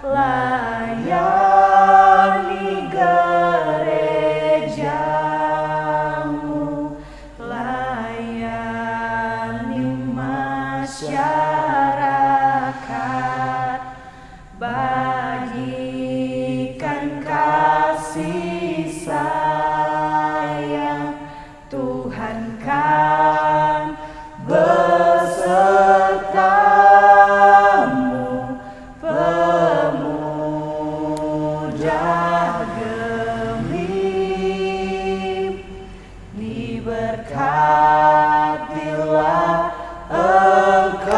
layani gerejamu, layani masyarakat, bagikan kasih sayang Tuhan kan besertamu, pemuda gemim, diberkatilah engkau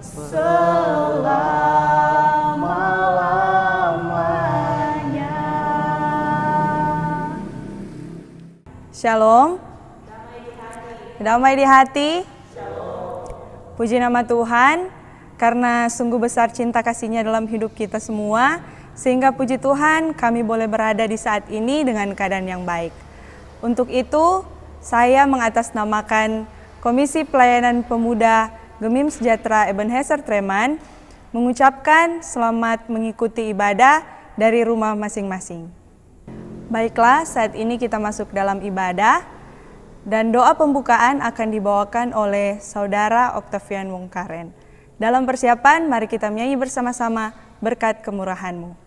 selama-lamanya. Shalom. Damai di hati. Puji nama Tuhan, karena sungguh besar cinta kasih-Nya dalam hidup kita semua, sehingga puji Tuhan kami boleh berada di saat ini dengan keadaan yang baik. Untuk itu, saya mengatasnamakan Komisi Pelayanan Pemuda Gemim Sejahtera Ebenezer Treman mengucapkan selamat mengikuti ibadah dari rumah masing-masing. Baiklah, saat ini kita masuk dalam ibadah dan doa pembukaan akan dibawakan oleh Saudara Octavian Wongkaren. Dalam persiapan, mari kita menyanyi bersama-sama berkat kemurahan-Mu.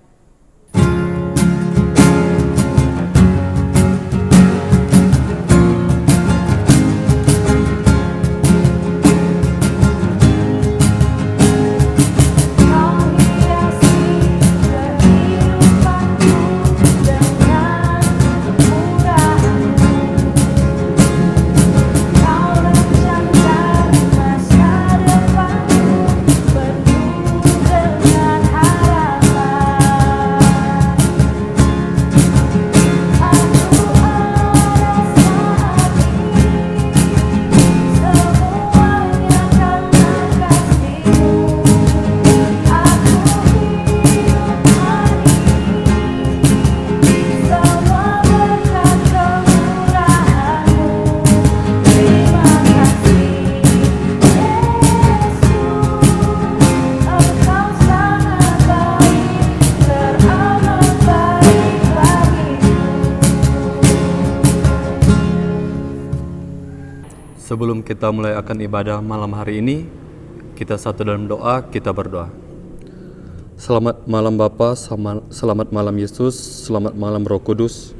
Sebelum kita mulai akan ibadah malam hari ini, kita satu dalam doa, kita berdoa. Selamat malam Bapa, selamat malam Yesus, selamat malam Roh Kudus.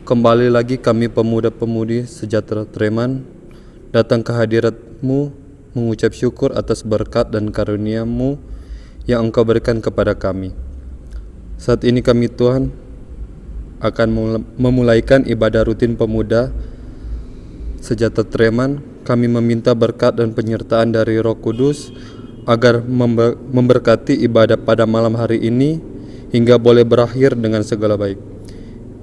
Kembali lagi kami pemuda-pemudi Sejahtera Treman datang ke hadirat-Mu mengucap syukur atas berkat dan karunia-Mu yang Engkau berikan kepada kami. Saat ini kami Tuhan akan memulaikan ibadah rutin pemuda Sejahtera Treman. Kami meminta berkat dan penyertaan dari Roh Kudus agar memberkati ibadah pada malam hari ini hingga boleh berakhir dengan segala baik.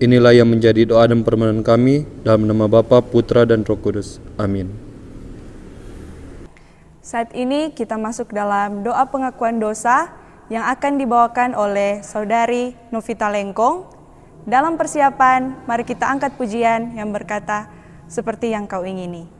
Inilah yang menjadi doa dan permohonan kami dalam nama Bapa, Putra dan Roh Kudus. Amin. Saat ini kita masuk dalam doa pengakuan dosa yang akan dibawakan oleh Saudari Novita Lengkong. Dalam persiapan, mari kita angkat pujian yang berkata, seperti yang Kau ingini.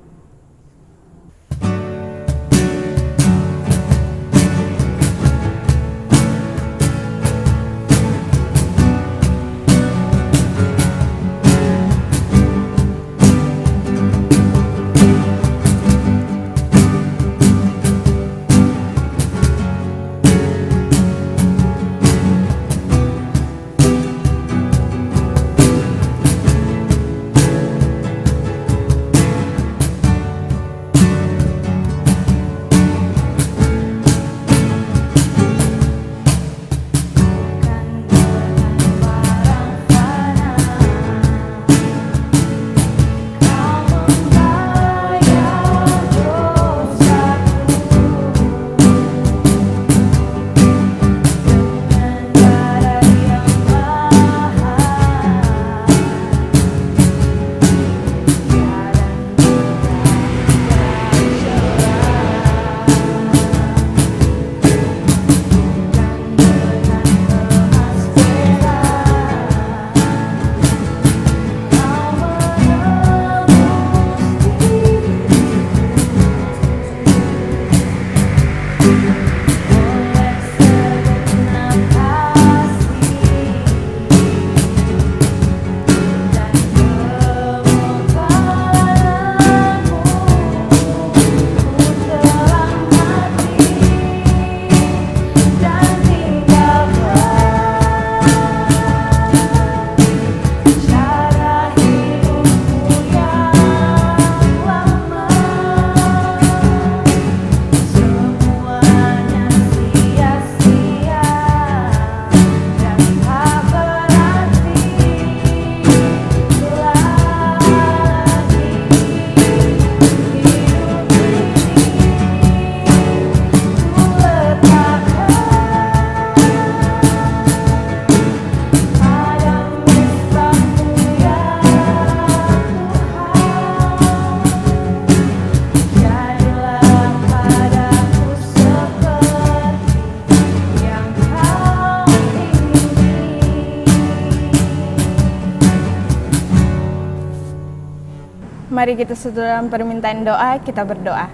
Mari kita satu dalam permintaan doa, kita berdoa.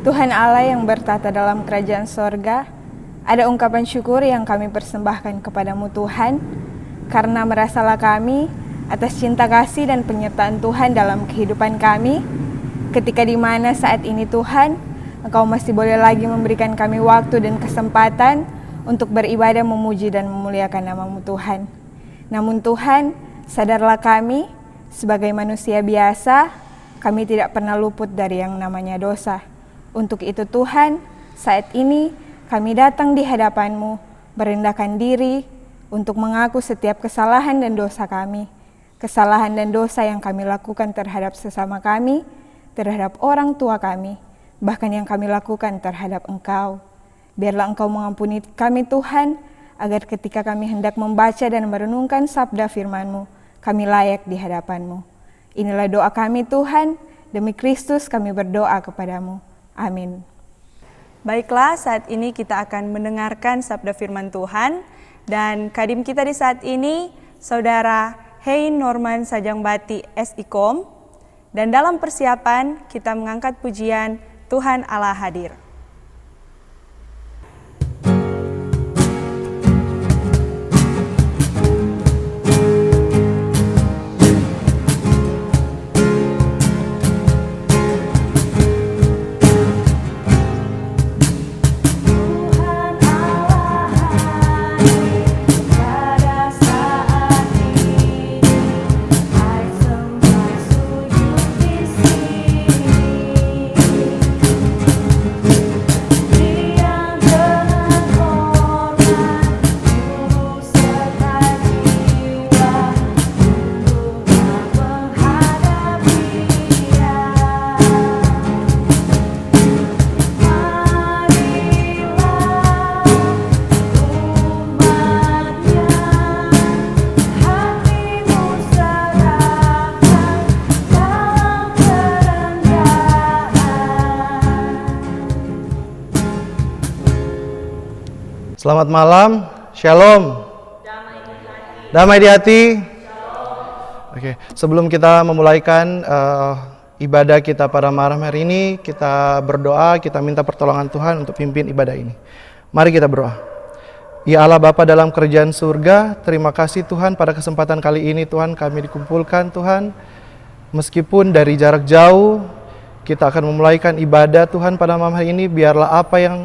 Tuhan Allah yang bertata dalam kerajaan sorga, ada ungkapan syukur yang kami persembahkan kepadamu Tuhan, karena merasalah kami atas cinta kasih dan penyertaan Tuhan dalam kehidupan kami, ketika di mana saat ini Tuhan, Engkau masih boleh lagi memberikan kami waktu dan kesempatan untuk beribadah, memuji dan memuliakan nama-Mu Tuhan. Namun Tuhan, sadarlah kami, sebagai manusia biasa, kami tidak pernah luput dari yang namanya dosa. Untuk itu Tuhan, saat ini kami datang di hadapan-Mu, merendahkan diri untuk mengaku setiap kesalahan dan dosa kami. Kesalahan dan dosa yang kami lakukan terhadap sesama kami, terhadap orang tua kami, bahkan yang kami lakukan terhadap Engkau. Biarlah Engkau mengampuni kami Tuhan, agar ketika kami hendak membaca dan merenungkan sabda firman-Mu, kami layak di hadapan-Mu. Inilah doa kami Tuhan, demi Kristus kami berdoa kepadamu. Amin. Baiklah, saat ini kita akan mendengarkan sabda firman Tuhan, dan kadim kita di saat ini, Saudara Hein Norman Sajangbati SIKOM, dan dalam persiapan kita mengangkat pujian Tuhan Allah Hadir. Selamat malam, Shalom. Damai di hati. Oke, sebelum kita memulaikan ibadah kita pada malam hari ini, kita berdoa, kita minta pertolongan Tuhan untuk pimpin ibadah ini. Mari kita berdoa. Ya Allah Bapa dalam kerajaan surga, terima kasih Tuhan pada kesempatan kali ini Tuhan kami dikumpulkan Tuhan. Meskipun dari jarak jauh, kita akan memulaikan ibadah Tuhan pada malam hari ini, biarlah apa yang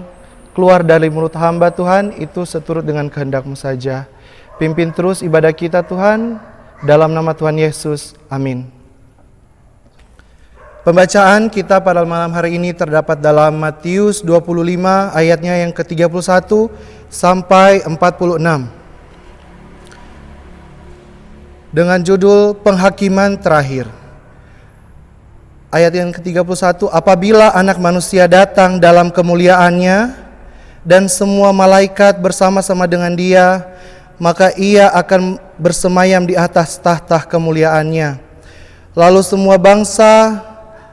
keluar dari mulut hamba Tuhan, itu seturut dengan kehendak-Mu saja. Pimpin terus ibadah kita Tuhan, dalam nama Tuhan Yesus, amin. Pembacaan kita pada malam hari ini terdapat dalam Matius 25 ayatnya yang ke-31 sampai 46. Dengan judul Penghakiman Terakhir. Ayat yang ke-31, apabila anak manusia datang dalam kemuliaannya, dan semua malaikat bersama-sama dengan dia, maka ia akan bersemayam di atas tahta kemuliaannya. Lalu semua bangsa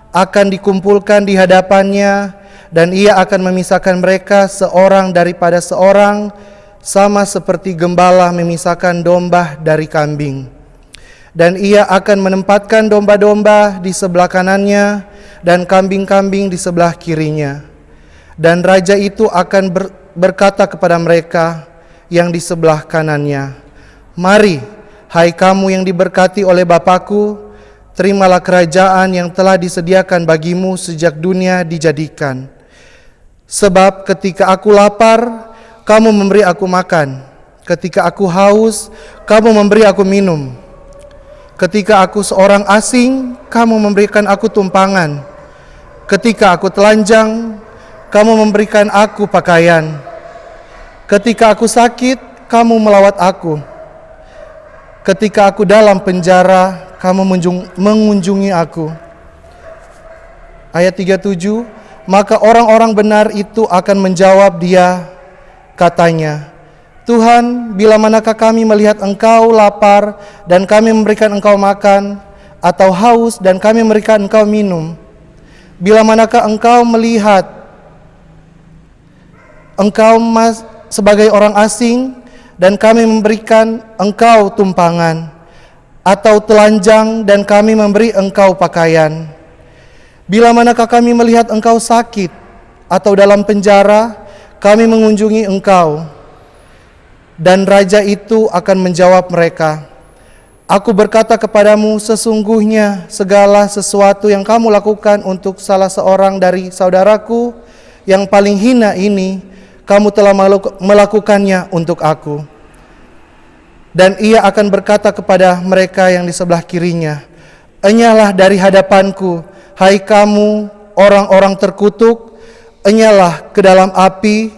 akan dikumpulkan di hadapannya, dan ia akan memisahkan mereka seorang daripada seorang, sama seperti gembala memisahkan domba dari kambing. Dan ia akan menempatkan domba-domba di sebelah kanannya, dan kambing-kambing di sebelah kirinya. Dan raja itu akan berkata kepada mereka yang di sebelah kanannya, mari, hai kamu yang diberkati oleh Bapa-Ku, terimalah kerajaan yang telah disediakan bagimu sejak dunia dijadikan. Sebab ketika aku lapar, kamu memberi aku makan. Ketika aku haus, kamu memberi aku minum. Ketika aku seorang asing, kamu memberikan aku tumpangan. Ketika aku telanjang, kamu memberikan aku pakaian. Ketika aku sakit, kamu melawat aku. Ketika aku dalam penjara, kamu mengunjungi aku. Ayat 37, maka orang-orang benar itu akan menjawab dia, katanya, Tuhan, bila manakah kami melihat Engkau lapar dan kami memberikan Engkau makan, atau haus dan kami memberikan Engkau minum? Bila manakah Engkau melihat Engkau sebagai orang asing dan kami memberikan Engkau tumpangan? atau telanjang dan kami memberi engkau pakaian. Bila manakah kami melihat engkau sakit atau dalam penjara, kami mengunjungi engkau. Dan raja itu akan menjawab mereka, Aku berkata kepadamu, sesungguhnya segala sesuatu yang kamu lakukan untuk salah seorang dari saudaraku yang paling hina ini, kamu telah melakukannya untuk aku. Dan ia akan berkata kepada mereka yang di sebelah kirinya, Enyalah dari hadapanku, hai kamu orang-orang terkutuk, enyalah ke dalam api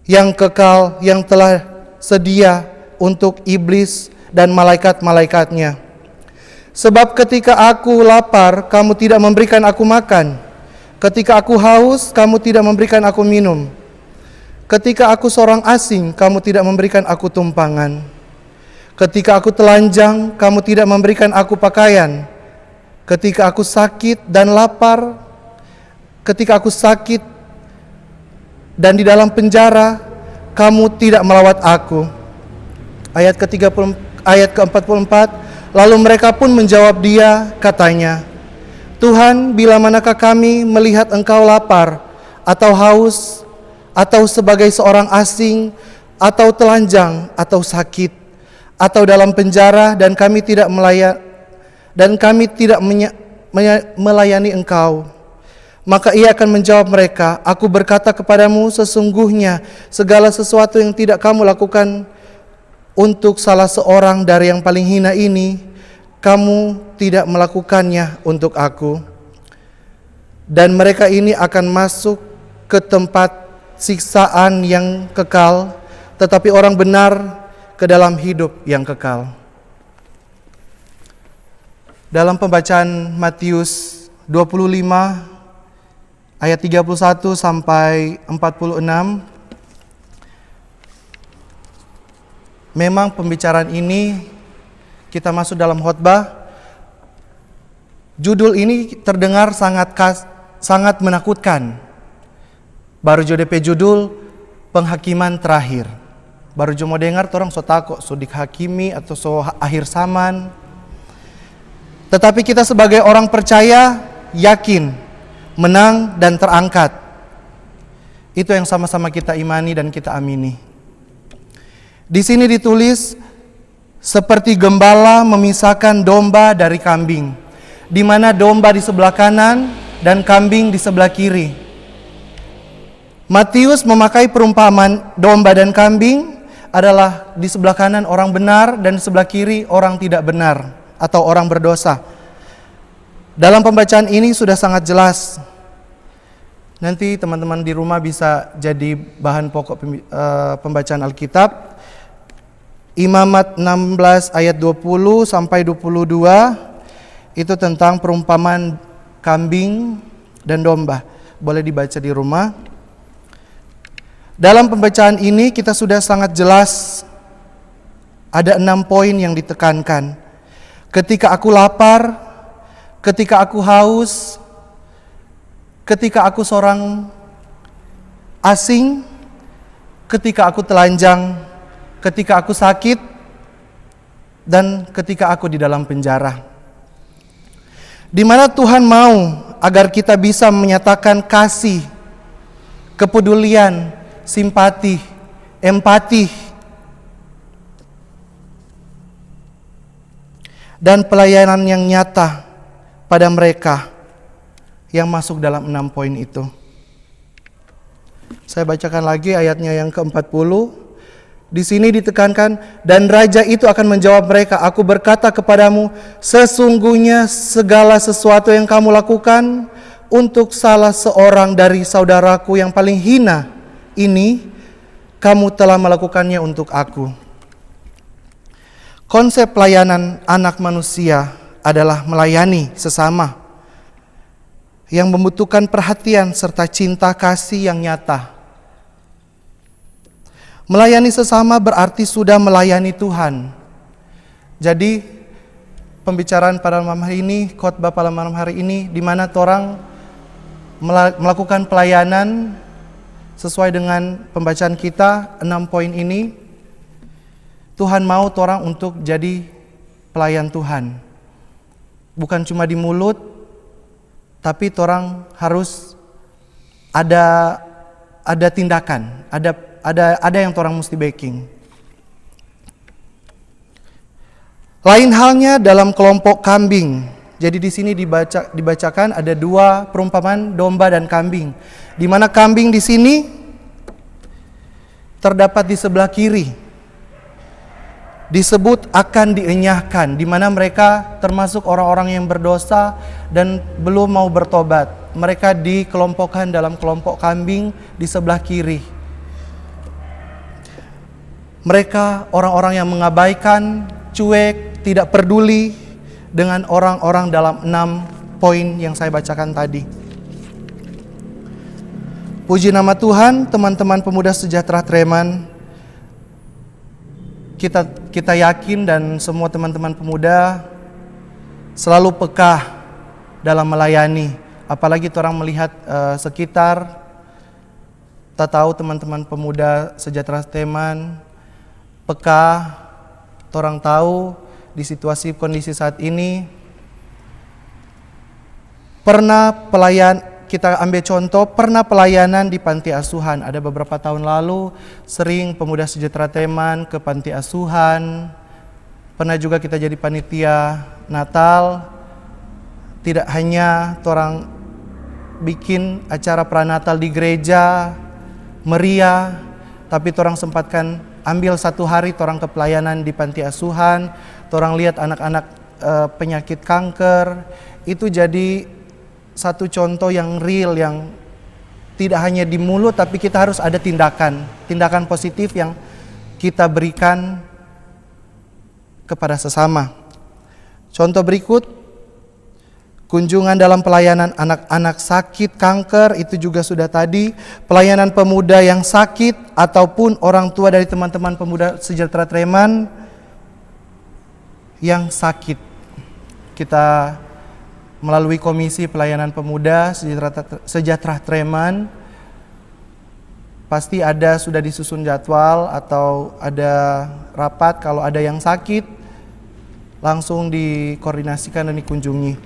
yang kekal yang telah sedia untuk iblis dan malaikat-malaikatnya. Sebab ketika aku lapar, kamu tidak memberikan aku makan. Ketika aku haus, kamu tidak memberikan aku minum. Ketika aku seorang asing, kamu tidak memberikan aku tumpangan. Ketika aku telanjang, kamu tidak memberikan aku pakaian. Ketika aku sakit dan lapar, ketika aku sakit dan di dalam penjara, kamu tidak melawat aku. Ayat ke-44, lalu mereka pun menjawab dia, katanya, Tuhan, bila manakah kami melihat engkau lapar, atau haus, atau sebagai seorang asing, atau telanjang, atau sakit, atau dalam penjara, dan kami tidak melayani engkau. Maka ia akan menjawab mereka, Aku berkata kepadamu, sesungguhnya segala sesuatu yang tidak kamu lakukan untuk salah seorang dari yang paling hina ini, kamu tidak melakukannya untuk aku. Dan mereka ini akan masuk ke tempat siksaan yang kekal, tetapi orang benar ke dalam hidup yang kekal. Dalam pembacaan Matius 25 ayat 31 sampai 46, memang pembicaraan ini kita masuk dalam khotbah. Judul ini terdengar sangat menakutkan. Baru JDP judul penghakiman terakhir. Baru jo mau dengar orang so takut, so dihakimi atau so akhir zaman. Tetapi kita sebagai orang percaya yakin menang dan terangkat. Itu yang sama-sama kita imani dan kita amini. Di sini ditulis seperti gembala memisahkan domba dari kambing, di mana domba di sebelah kanan dan kambing di sebelah kiri. Matius memakai perumpamaan domba dan kambing adalah di sebelah kanan orang benar dan di sebelah kiri orang tidak benar atau orang berdosa. Dalam pembacaan ini sudah sangat jelas. Nanti teman-teman di rumah bisa jadi bahan pokok pembacaan Alkitab. Imamat 16 ayat 20 sampai 22 itu tentang perumpamaan kambing dan domba. Boleh dibaca di rumah. Dalam pembacaan ini kita sudah sangat jelas ada 6 poin yang ditekankan. Ketika aku lapar, ketika aku haus, ketika aku seorang asing, ketika aku telanjang, ketika aku sakit, dan ketika aku di dalam penjara. Di mana Tuhan mau agar kita bisa menyatakan kasih, kepedulian, simpati, empati, dan pelayanan yang nyata pada mereka yang masuk dalam 6 poin itu. Saya bacakan lagi ayatnya yang ke-40. Di sini ditekankan, dan raja itu akan menjawab mereka, Aku berkata kepadamu, sesungguhnya segala sesuatu yang kamu lakukan untuk salah seorang dari saudaraku yang paling hina ini, kamu telah melakukannya untuk aku. Konsep pelayanan anak manusia adalah melayani sesama yang membutuhkan perhatian serta cinta kasih yang nyata. Melayani sesama berarti sudah melayani Tuhan. Jadi pembicaraan pada malam hari ini, khotbah pada malam hari ini, di mana orang melakukan pelayanan sesuai dengan pembacaan kita 6 poin ini. Tuhan mau orang untuk jadi pelayan Tuhan. Bukan cuma di mulut, tapi orang harus ada tindakan, ada yang orang mesti backing. Lain halnya dalam kelompok kambing. Jadi di sini dibacakan ada dua perumpamaan domba dan kambing. Di mana kambing di sini terdapat di sebelah kiri. Disebut akan dienyahkan, di mana mereka termasuk orang-orang yang berdosa dan belum mau bertobat. Mereka dikelompokkan dalam kelompok kambing di sebelah kiri. Mereka orang-orang yang mengabaikan, cuek, tidak peduli dengan orang-orang dalam 6 poin yang saya bacakan tadi. Puji nama Tuhan, teman-teman pemuda sejahtera Treman. Kita yakin dan semua teman-teman pemuda selalu peka dalam melayani. Apalagi orang melihat sekitar, tak tahu teman-teman pemuda sejahtera Treman peka, orang tahu di situasi kondisi saat ini. Kita ambil contoh, pernah pelayanan di panti asuhan. Ada beberapa tahun lalu, sering pemuda sejahtera Treman ke panti asuhan. Pernah juga kita jadi panitia Natal. Tidak hanya orang bikin acara pranatal di gereja, meriah, tapi orang sempatkan ambil 1 hari orang ke pelayanan di panti asuhan. Orang lihat anak-anak penyakit kanker. Itu jadi satu contoh yang real, yang tidak hanya di mulut, tapi kita harus ada tindakan positif yang kita berikan kepada sesama. Contoh berikut, kunjungan dalam pelayanan anak-anak sakit kanker, itu juga sudah tadi. Pelayanan pemuda yang sakit ataupun orang tua dari teman-teman pemuda sejahtera Treman yang sakit. Kita melalui Komisi Pelayanan Pemuda Sejahtera Treman pasti sudah disusun jadwal atau ada rapat. Kalau ada yang sakit langsung dikoordinasikan dan dikunjungi.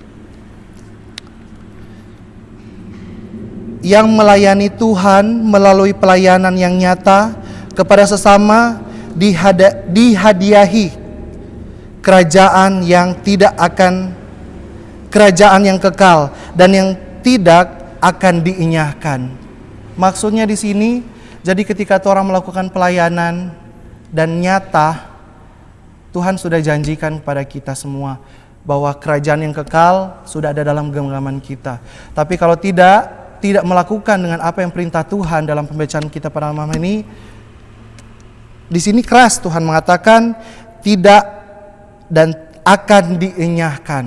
Yang melayani Tuhan melalui pelayanan yang nyata kepada sesama dihadiahi kerajaan yang kekal dan yang tidak akan dienyahkan. Maksudnya di sini, jadi ketika orang melakukan pelayanan dan nyata, Tuhan sudah janjikan kepada kita semua bahwa kerajaan yang kekal sudah ada dalam genggaman kita. Tapi kalau tidak melakukan dengan apa yang perintah Tuhan dalam pembacaan kita pada malam ini, di sini keras Tuhan mengatakan tidak dan akan dienyahkan.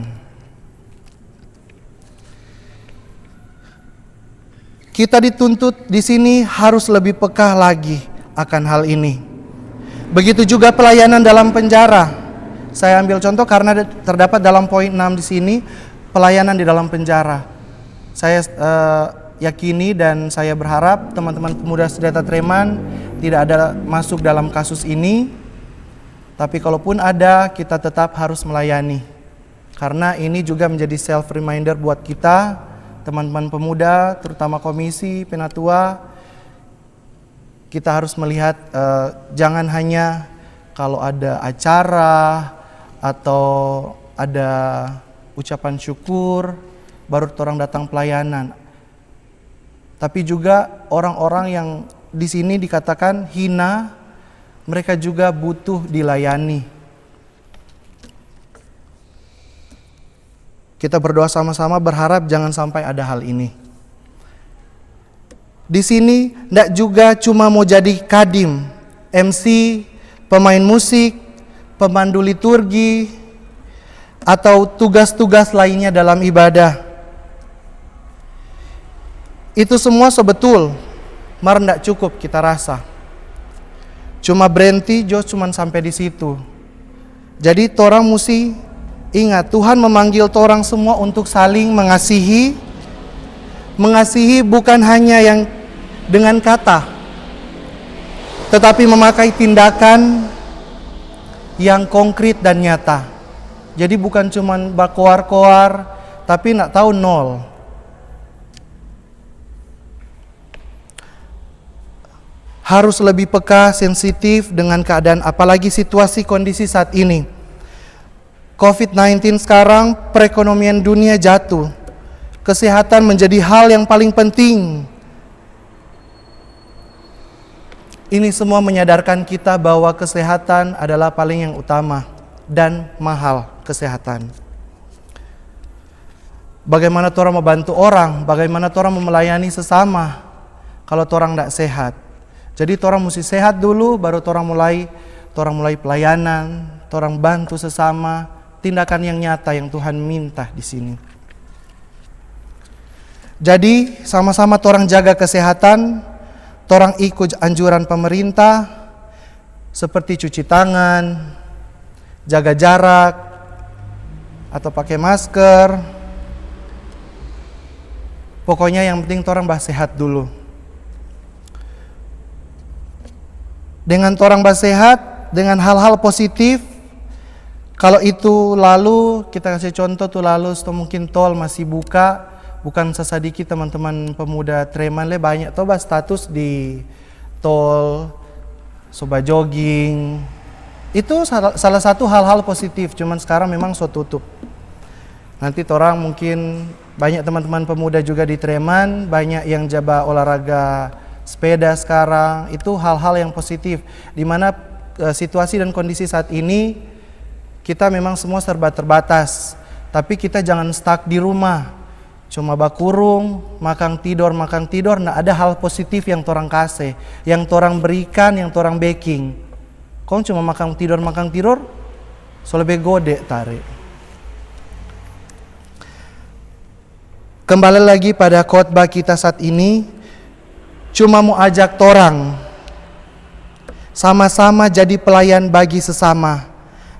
Kita dituntut di sini harus lebih peka lagi akan hal ini. Begitu juga pelayanan dalam penjara. Saya ambil contoh karena terdapat dalam poin 6 di sini, pelayanan di dalam penjara. Saya yakini dan saya berharap teman-teman pemuda sejahtera Treman tidak ada masuk dalam kasus ini. Tapi kalaupun ada, kita tetap harus melayani. Karena ini juga menjadi self reminder buat kita, teman-teman pemuda, terutama komisi, penatua, kita harus melihat jangan hanya kalau ada acara atau ada ucapan syukur baru orang datang pelayanan. Tapi juga orang-orang yang di sini dikatakan hina, mereka juga butuh dilayani. Kita berdoa sama-sama berharap jangan sampai ada hal ini. Di sini tidak juga cuma mau jadi kadim, MC, pemain musik, pemandu liturgi, atau tugas-tugas lainnya dalam ibadah. Itu semua sebetul, mar tidak cukup kita rasa. Cuma berhenti, cuma sampai di situ. Jadi orang mesti ingat, Tuhan memanggil orang semua untuk saling mengasihi. Mengasihi bukan hanya yang dengan kata, tetapi memakai tindakan yang konkret dan nyata. Jadi bukan cuman bakoar-koar, tapi nak tahu nol. Harus lebih peka, sensitif dengan keadaan, apalagi situasi kondisi saat ini. COVID-19 sekarang, perekonomian dunia jatuh. Kesehatan menjadi hal yang paling penting. Ini semua menyadarkan kita bahwa kesehatan adalah paling yang utama dan mahal kesehatan. Bagaimana orang membantu orang, bagaimana orang melayani sesama kalau orang tidak sehat. Jadi orang mesti sehat dulu, baru orang mulai pelayanan, orang bantu sesama, tindakan yang nyata yang Tuhan minta di sini. Jadi sama-sama orang jaga kesehatan, orang ikut anjuran pemerintah seperti cuci tangan, jaga jarak, atau pakai masker. Pokoknya yang penting orang sehat dulu. Dengan orang sehat, dengan hal-hal positif, kalau itu lalu, kita kasih contoh tuh lalu, mungkin tol masih buka, bukan sesadiki teman-teman pemuda Treman banyak tuh status di tol, soba jogging. Itu salah satu hal-hal positif, cuman sekarang memang tutup. Nanti orang mungkin banyak teman-teman pemuda juga di Treman, banyak yang jaba olahraga sepeda sekarang, itu hal-hal yang positif. Dimana situasi dan kondisi saat ini, kita memang semua serba terbatas. Tapi kita jangan stuck di rumah. Cuma bakurung, makan tidur, nah ada hal positif yang orang kasih, yang orang berikan, yang orang baking. Kau cuma makan tidur, so lebih gode tarik. Kembali lagi pada khotbah kita saat ini, cuma mau ajak orang sama-sama jadi pelayan bagi sesama.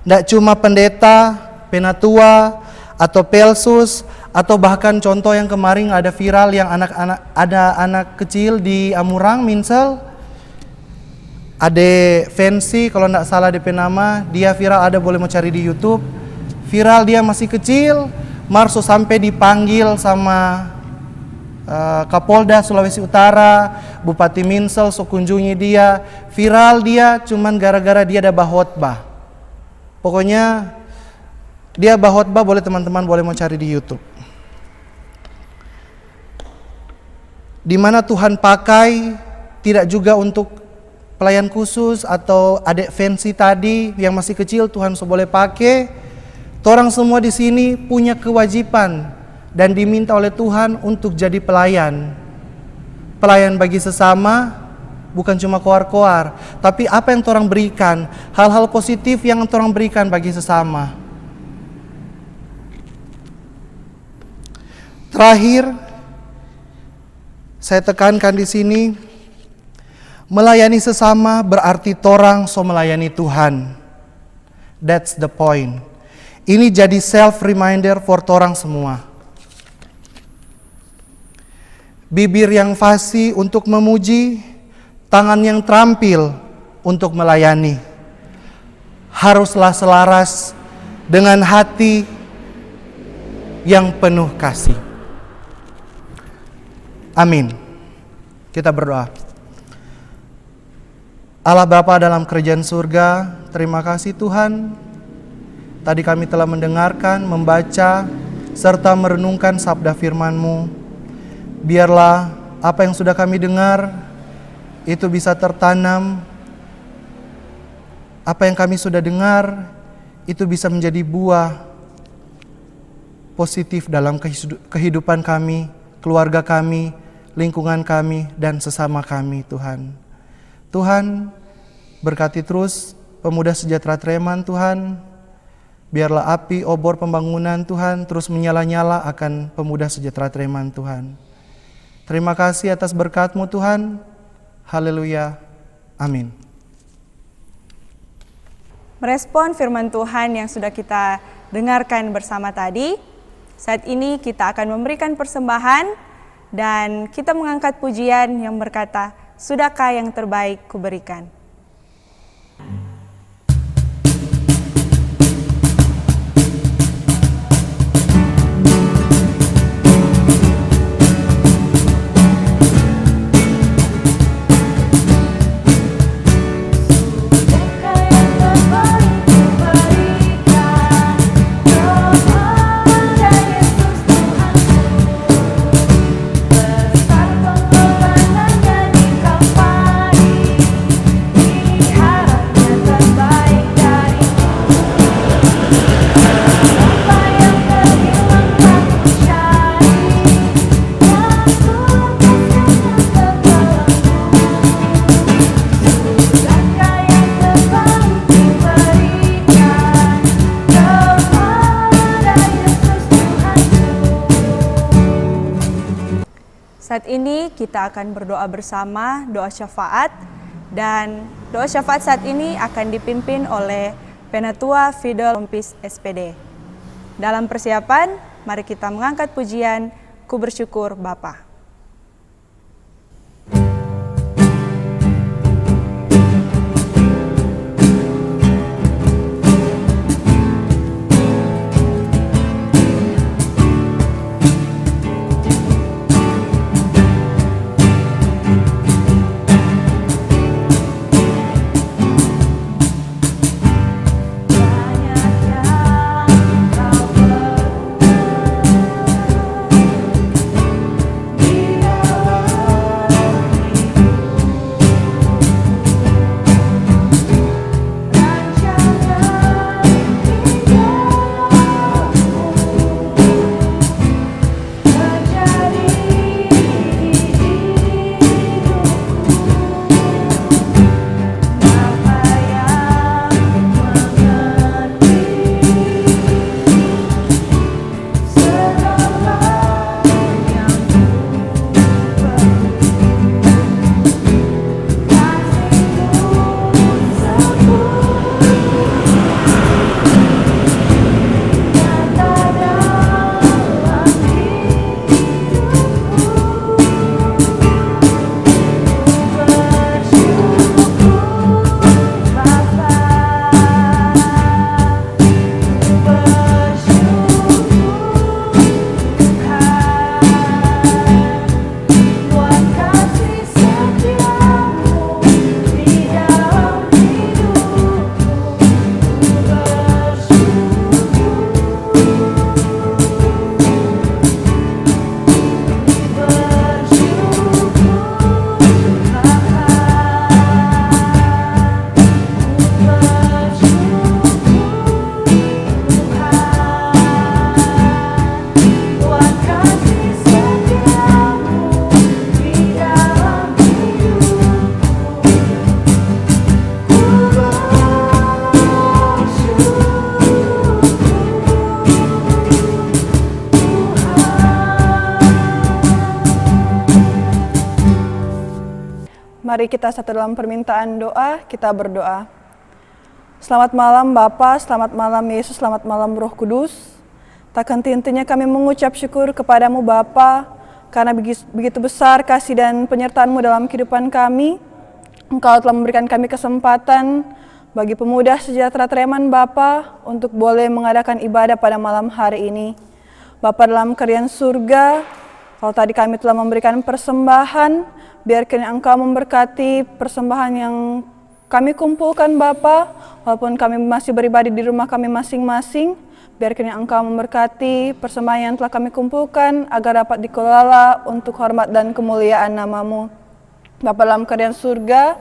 Tidak cuma pendeta, penatua, atau pelsus, atau bahkan contoh yang kemarin ada viral yang ada anak kecil di Amurang, Minsel. Ade Fancy, kalau tidak salah DP nama, dia viral, ada boleh mau cari di YouTube. Viral dia masih kecil, Marso sampai dipanggil sama Kapolda Sulawesi Utara, Bupati Minsel, so kunjungi dia. Viral dia cuman gara-gara dia ada bahotbah. Pokoknya dia bahotbah, boleh teman-teman boleh mau cari di YouTube. Di mana Tuhan pakai tidak juga untuk pelayan khusus atau adik fancy tadi yang masih kecil, Tuhan so boleh pakai. Orang semua di sini punya kewajiban dan diminta oleh Tuhan untuk jadi pelayan. Pelayan bagi sesama, bukan cuma koar-koar, tapi apa yang orang berikan, hal-hal positif yang orang berikan bagi sesama. Terakhir, saya tekankan di sini, melayani sesama berarti orang so melayani Tuhan. That's the point. Ini jadi self reminder for orang semua. Bibir yang fasih untuk memuji, tangan yang terampil untuk melayani. Haruslah selaras dengan hati yang penuh kasih. Amin. Kita berdoa. Allah Bapa dalam kerajaan surga, terima kasih Tuhan. Tadi kami telah mendengarkan, membaca, serta merenungkan sabda firman-Mu. Biarlah apa yang sudah kami dengar, itu bisa tertanam. Apa yang kami sudah dengar, itu bisa menjadi buah positif dalam kehidupan kami, keluarga kami, lingkungan kami, dan sesama kami, Tuhan. Tuhan, berkati terus Pemuda Sejahtera Treman, Tuhan. Biarlah api obor pembangunan Tuhan terus menyala-nyala akan Pemuda Sejahtera Treman, Tuhan. Terima kasih atas berkat-Mu, Tuhan. Haleluya. Amin. Merespon firman Tuhan yang sudah kita dengarkan bersama tadi, saat ini kita akan memberikan persembahan dan kita mengangkat pujian yang berkata, "Sudahkah yang terbaik kuberikan?" saat ini kita akan berdoa bersama doa syafaat, dan doa syafaat saat ini akan dipimpin oleh Penatua Fidel Rompis SPD. Dalam persiapan, mari kita mengangkat pujian Ku Bersyukur Bapa. Mari kita satu dalam permintaan doa, kita berdoa. Selamat malam Bapa, selamat malam Yesus, selamat malam Roh Kudus. Tak henti-hentinya kami mengucap syukur kepadamu Bapa, karena begitu besar kasih dan penyertaan-Mu dalam kehidupan kami. Engkau telah memberikan kami kesempatan bagi pemuda sejahtera Treman Bapa untuk boleh mengadakan ibadah pada malam hari ini. Bapa dalam kerajaan surga, kalau tadi kami telah memberikan persembahan, biar kiranya Engkau memberkati persembahan yang kami kumpulkan Bapa, walaupun kami masih beribadah di rumah kami masing-masing, biar kiranya Engkau memberkati persembahan yang telah kami kumpulkan agar dapat dikelola untuk hormat dan kemuliaan nama-Mu. Bapa dalam kerajaan surga,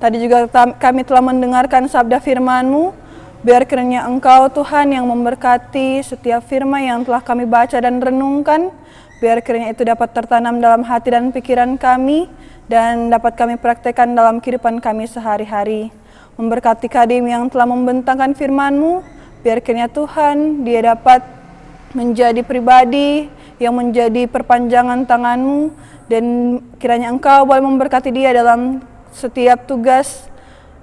tadi juga kami telah mendengarkan sabda firman-Mu, biar kiranya Engkau Tuhan yang memberkati setiap firman yang telah kami baca dan renungkan, biar kiranya itu dapat tertanam dalam hati dan pikiran kami, dan dapat kami praktekkan dalam kehidupan kami sehari-hari. Memberkati Kadim yang telah membentangkan firman-Mu, biar kiranya Tuhan dia dapat menjadi pribadi yang menjadi perpanjangan tangan-Mu, dan kiranya Engkau boleh memberkati dia dalam setiap tugas,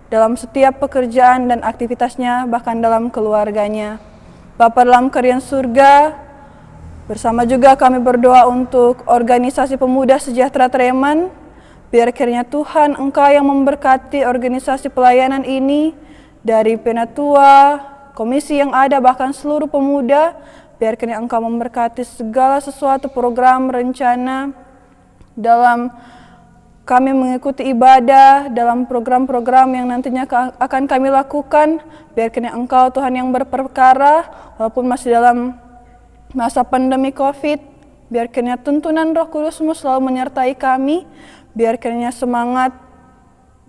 dalam setiap pekerjaan dan aktivitasnya, bahkan dalam keluarganya. Bapa dalam kerajaan surga, bersama juga kami berdoa untuk organisasi pemuda sejahtera Treman, biar kiranya Tuhan Engkau yang memberkati organisasi pelayanan ini, dari penatua, komisi yang ada, bahkan seluruh pemuda, biar kiranya Engkau memberkati segala sesuatu program, rencana, dalam kami mengikuti ibadah, dalam program-program yang nantinya akan kami lakukan, biar kiranya Engkau Tuhan yang berperkara, walaupun masih dalam masa pandemi COVID, biar kiranya tuntunan Roh Kudus-Mu selalu menyertai kami, biar kiranya semangat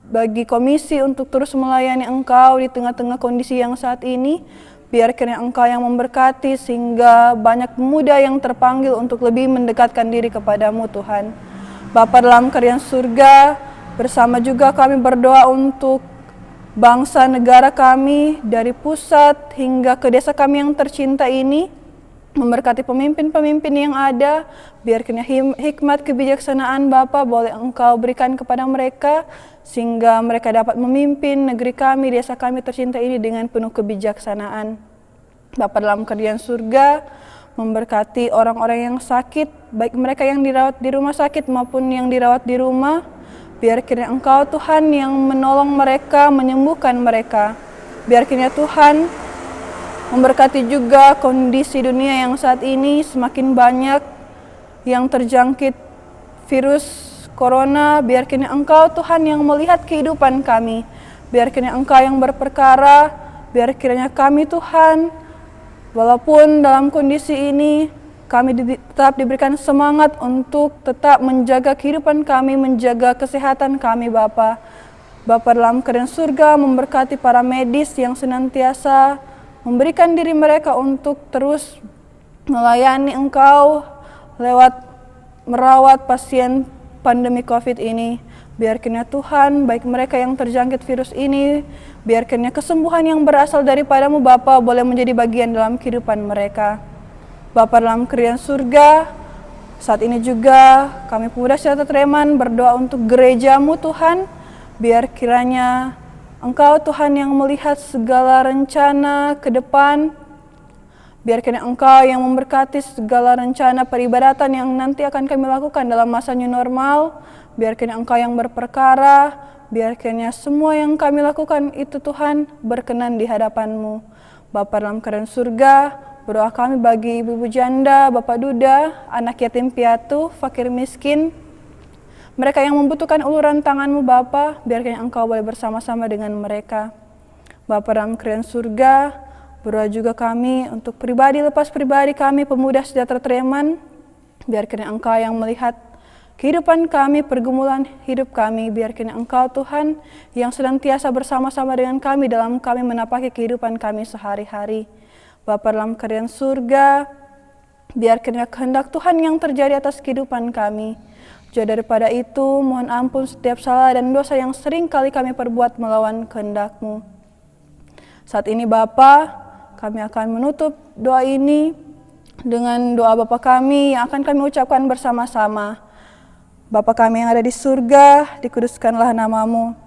bagi komisi untuk terus melayani Engkau di tengah-tengah kondisi yang saat ini, biar kiranya Engkau yang memberkati sehingga banyak pemuda yang terpanggil untuk lebih mendekatkan diri kepadamu Tuhan. Bapa dalam kerajaan surga, bersama juga kami berdoa untuk bangsa negara kami, dari pusat hingga ke desa kami yang tercinta ini. memberkati pemimpin-pemimpin yang ada, biar kiranya hikmat kebijaksanaan Bapa boleh Engkau berikan kepada mereka, sehingga mereka dapat memimpin negeri kami, desa kami tercinta ini dengan penuh kebijaksanaan. Bapa dalam kerajaan surga, memberkati orang-orang yang sakit, baik mereka yang dirawat di rumah sakit maupun yang dirawat di rumah, biar kiranya Engkau Tuhan yang menolong mereka, menyembuhkan mereka. Biar kiranya Tuhan memberkati juga kondisi dunia yang saat ini semakin banyak yang terjangkit virus corona. Biar kiranya Engkau Tuhan yang melihat kehidupan kami. Biar kiranya Engkau yang berperkara. Biar kiranya kami Tuhan, walaupun dalam kondisi ini kami tetap diberikan semangat untuk tetap menjaga kehidupan kami, menjaga kesehatan kami Bapa. Bapa dalam kerajaan surga memberkati para medis yang senantiasa memberikan diri mereka untuk terus melayani Engkau lewat merawat pasien pandemi COVID ini. Biar kiranya Tuhan, baik mereka yang terjangkit virus ini, biar kiranya kesembuhan yang berasal daripadamu Bapa boleh menjadi bagian dalam kehidupan mereka. Bapa dalam kerajaan surga, saat ini juga kami pemuda Sejahtera Treman berdoa untuk gerejamu Tuhan, biar kiranya Engkau Tuhan yang melihat segala rencana ke depan, biar kiranya Engkau yang memberkati segala rencana peribadatan yang nanti akan kami lakukan dalam masa new normal, biar kiranya Engkau yang berperkara, biar kiranya semua yang kami lakukan itu Tuhan berkenan di hadapan-Mu. Bapa dalam kerajaan surga, berdoa kami bagi ibu-ibu janda, bapak duda, anak yatim piatu, fakir miskin, mereka yang membutuhkan uluran tangan-Mu Bapa, biarkan Engkau boleh bersama-sama dengan mereka. Bapa dalam kerajaan surga, berdoa juga kami untuk pribadi lepas pribadi kami, pemuda Sejahtera Treman, biarkan Engkau yang melihat kehidupan kami, pergumulan hidup kami, biarkan Engkau Tuhan yang senantiasa bersama-sama dengan kami dalam kami menapaki kehidupan kami sehari-hari. Bapa dalam kerajaan surga, biarkan kehendak Tuhan yang terjadi atas kehidupan kami. Jauh daripada itu, mohon ampun setiap salah dan dosa yang sering kali kami perbuat melawan kehendak-Mu. Saat ini Bapa, kami akan menutup doa ini dengan doa Bapa kami yang akan kami ucapkan bersama-sama. Bapa kami yang ada di surga, dikuduskanlah nama-Mu,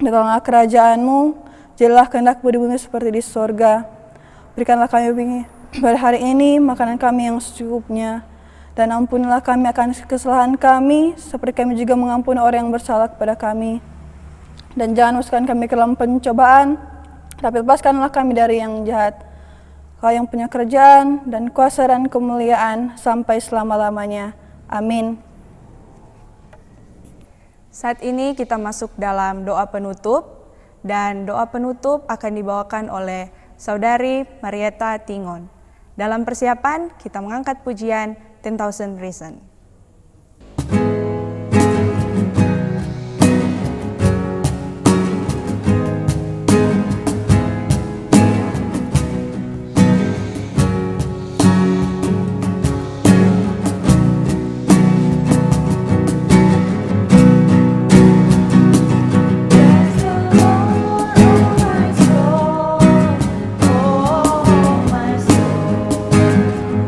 datanglah kerajaan-Mu, jadilah kehendak-Mu di bumi seperti di surga. Berikanlah kami pada hari ini makanan kami yang secukupnya, dan ampunilah kami akan kesalahan kami, seperti kami juga mengampuni orang yang bersalah kepada kami. Dan jangan masukkan kami ke dalam pencobaan, tapi lepaskanlah kami dari yang jahat. Kau yang punya kerajaan dan kuasa dan kemuliaan sampai selama-lamanya. Amin. Saat ini kita masuk dalam doa penutup, dan doa penutup akan dibawakan oleh Saudari Marieta Tingon. Dalam persiapan, kita mengangkat pujian 10,000 Reasons.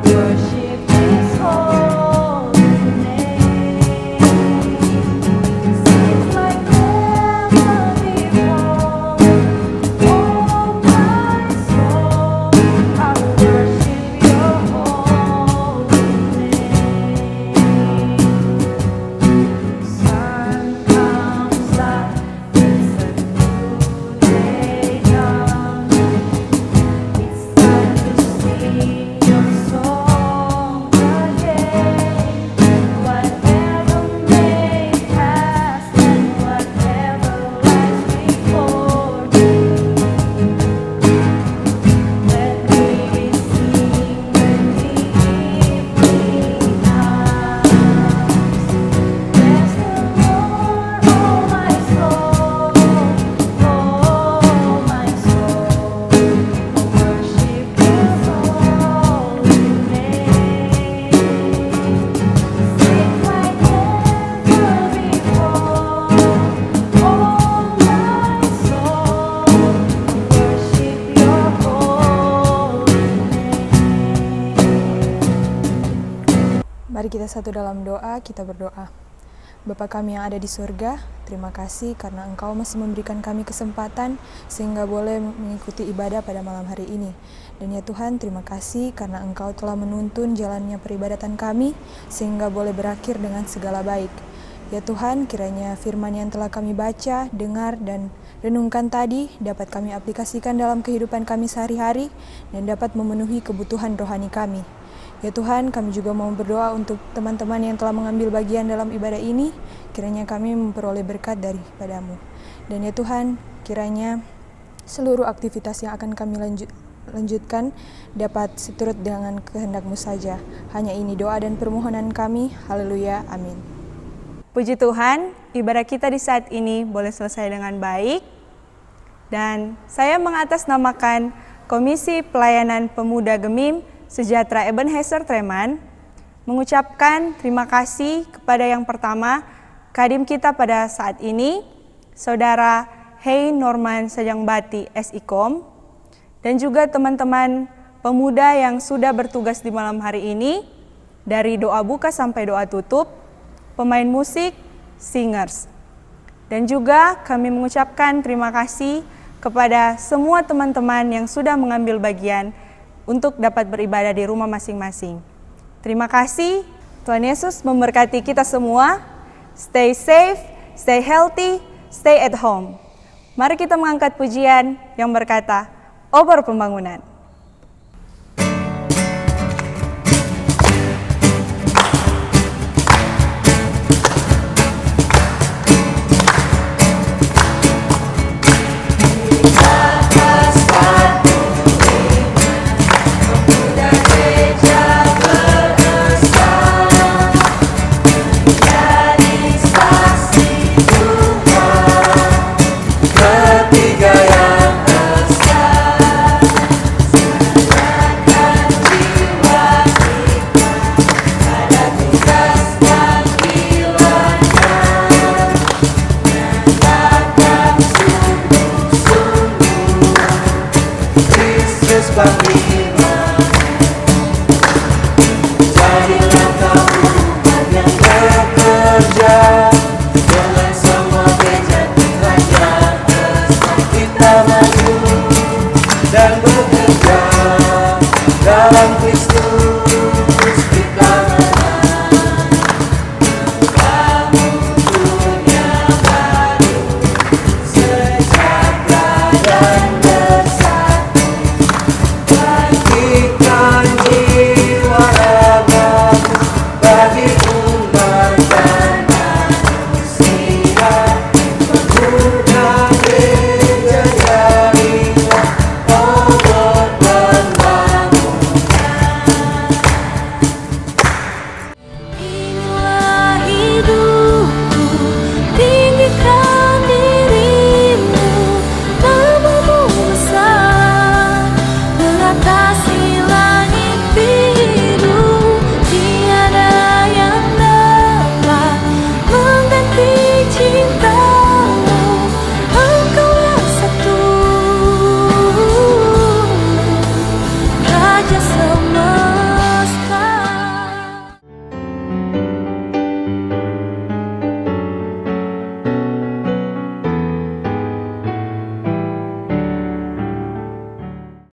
Worship His holy satu dalam doa, kita berdoa. Bapa kami yang ada di surga, terima kasih karena Engkau masih memberikan kami kesempatan sehingga boleh mengikuti ibadah pada malam hari ini. Dan ya Tuhan, terima kasih karena Engkau telah menuntun jalannya peribadatan kami sehingga boleh berakhir dengan segala baik. Ya Tuhan, kiranya firman yang telah kami baca, dengar, dan renungkan tadi dapat kami aplikasikan dalam kehidupan kami sehari-hari dan dapat memenuhi kebutuhan rohani kami. Ya Tuhan, kami juga mau berdoa untuk teman-teman yang telah mengambil bagian dalam ibadah ini, kiranya kami memperoleh berkat daripada-Mu. Dan ya Tuhan, kiranya seluruh aktivitas yang akan kami lanjutkan dapat seturut dengan kehendak-Mu saja. Hanya ini doa dan permohonan kami. Haleluya, amin. Puji Tuhan, ibadah kita di saat ini boleh selesai dengan baik. Dan saya mengatasnamakan Komisi Pelayanan Pemuda Gemim Sejahtera Ebenezer Treman mengucapkan terima kasih kepada yang pertama kadim kita pada saat ini, Saudara Hei Norman Sajangbati SIKOM, dan juga teman-teman pemuda yang sudah bertugas di malam hari ini, dari doa buka sampai doa tutup, pemain musik, singers. Dan juga kami mengucapkan terima kasih kepada semua teman-teman yang sudah mengambil bagian untuk dapat beribadah di rumah masing-masing. Terima kasih, Tuhan Yesus memberkati kita semua. Stay safe, stay healthy, stay at home. Mari kita mengangkat pujian yang berkata, Obor Pembangunan.